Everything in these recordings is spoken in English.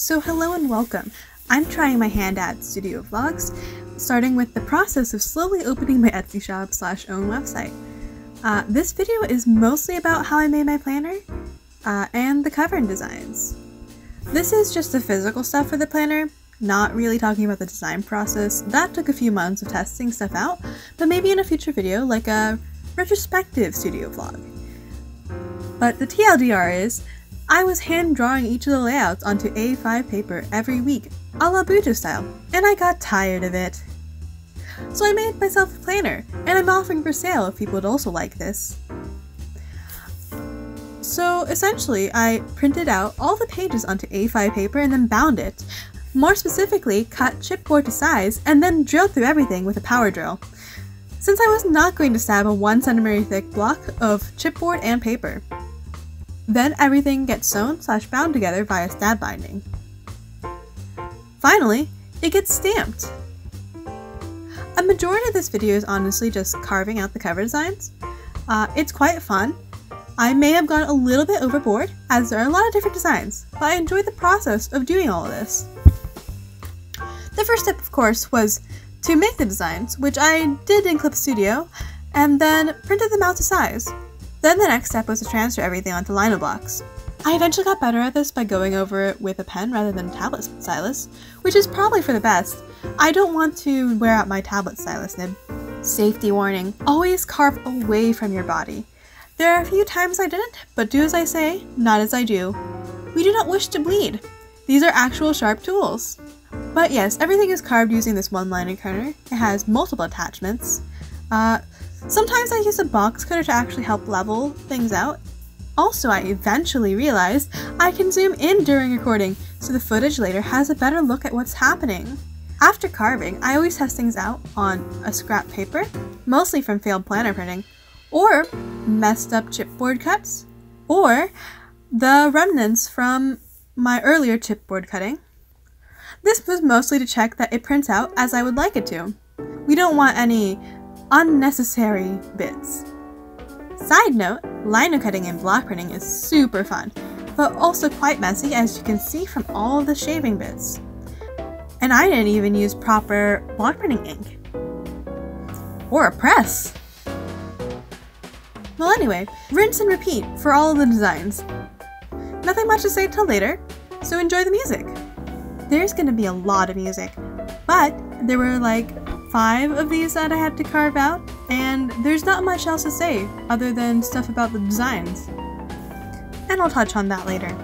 So hello and welcome. I'm trying my hand at studio vlogs, starting with the process of slowly opening my Etsy shop / own website. This video is mostly about how I made my planner and the cover and designs. This is just the physical stuff for the planner, not really talking about the design process. That took a few months of testing stuff out, but maybe in a future video, like a retrospective studio vlog. But the TLDR is, I was hand drawing each of the layouts onto A5 paper every week, a la Buto style, and I got tired of it. So I made myself a planner, and I'm offering for sale if people would also like this. So essentially, I printed out all the pages onto A5 paper and then bound it. More specifically, cut chipboard to size and then drilled through everything with a power drill, since I was not going to stab a 1 cm thick block of chipboard and paper. Then everything gets sewn / bound together via stab binding. Finally, it gets stamped. A majority of this video is honestly just carving out the cover designs. It's quite fun. I may have gone a little bit overboard, as there are a lot of different designs, but I enjoyed the process of doing all of this. The first step, of course, was to make the designs, which I did in Clip Studio, and then printed them out to size. Then the next step was to transfer everything onto lino blocks. I eventually got better at this by going over it with a pen rather than a tablet stylus, which is probably for the best. I don't want to wear out my tablet stylus nib. Safety warning, always carve away from your body. There are a few times I didn't, but do as I say, not as I do. We do not wish to bleed. These are actual sharp tools. But yes, everything is carved using this one-liner cutter. It has multiple attachments. Sometimes I use a box cutter to actually help level things out. Also, I eventually realized I can zoom in during recording, so the footage later has a better look at what's happening. After carving, I always test things out on a scrap paper, mostly from failed planner printing, or messed up chipboard cuts, or the remnants from my earlier chipboard cutting. This was mostly to check that it prints out as I would like it to. We don't want any unnecessary bits. Side note, linocutting and block printing is super fun, but also quite messy, as you can see from all the shaving bits. And I didn't even use proper block printing ink. Or a press. Well anyway, rinse and repeat for all of the designs. Nothing much to say till later, so enjoy the music. There's gonna be a lot of music, but there were like 5 of these that I had to carve out, and there's not much else to say other than stuff about the designs. And I'll touch on that later.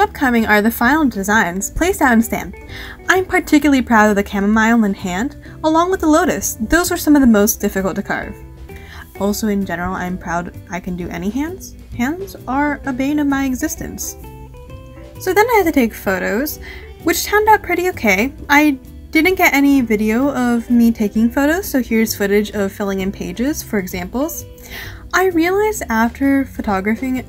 Upcoming are the final designs placed out and stamped. I'm particularly proud of the chamomile in hand, along with the lotus. Those were some of the most difficult to carve. Also in general, I'm proud I can do any hands. Hands are a bane of my existence. So then I had to take photos, which turned out pretty okay. I didn't get any video of me taking photos, so here's footage of filling in pages for examples. I realized after photographing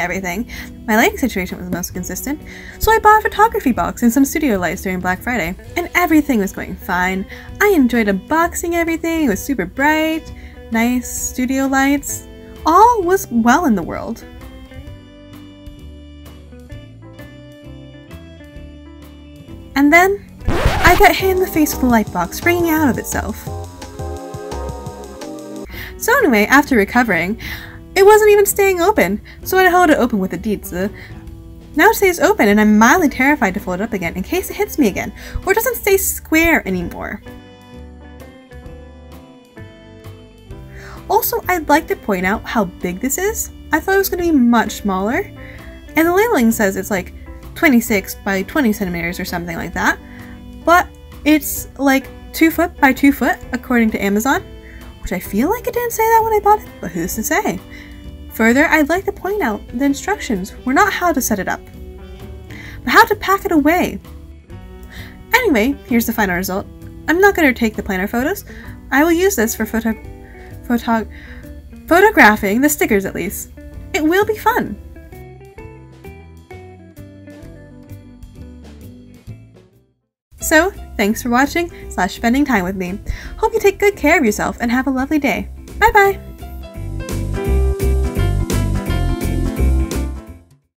everything, my lighting situation was the most consistent, so I bought a photography box and some studio lights during Black Friday, and everything was going fine. I enjoyed unboxing everything, it was super bright, nice studio lights, all was well in the world. And then, I got hit in the face with a light box springing out of itself. So anyway, after recovering, it wasn't even staying open, so I held it open with a deeds. Now it stays open and I'm mildly terrified to fold it up again in case it hits me again, or doesn't stay square anymore. Also, I'd like to point out how big this is. I thought it was going to be much smaller, and the labeling says it's like 26 by 20 centimeters or something like that, but it's like 2 foot by 2 foot according to Amazon, which I feel like it didn't say that when I bought it, but who's to say? Further, I'd like to point out the instructions were not how to set it up, but how to pack it away. Anyway, here's the final result. I'm not going to take the planner photos. I will use this for photographing the stickers at least. It will be fun. So, thanks for watching / spending time with me. Hope you take good care of yourself and have a lovely day. Bye bye!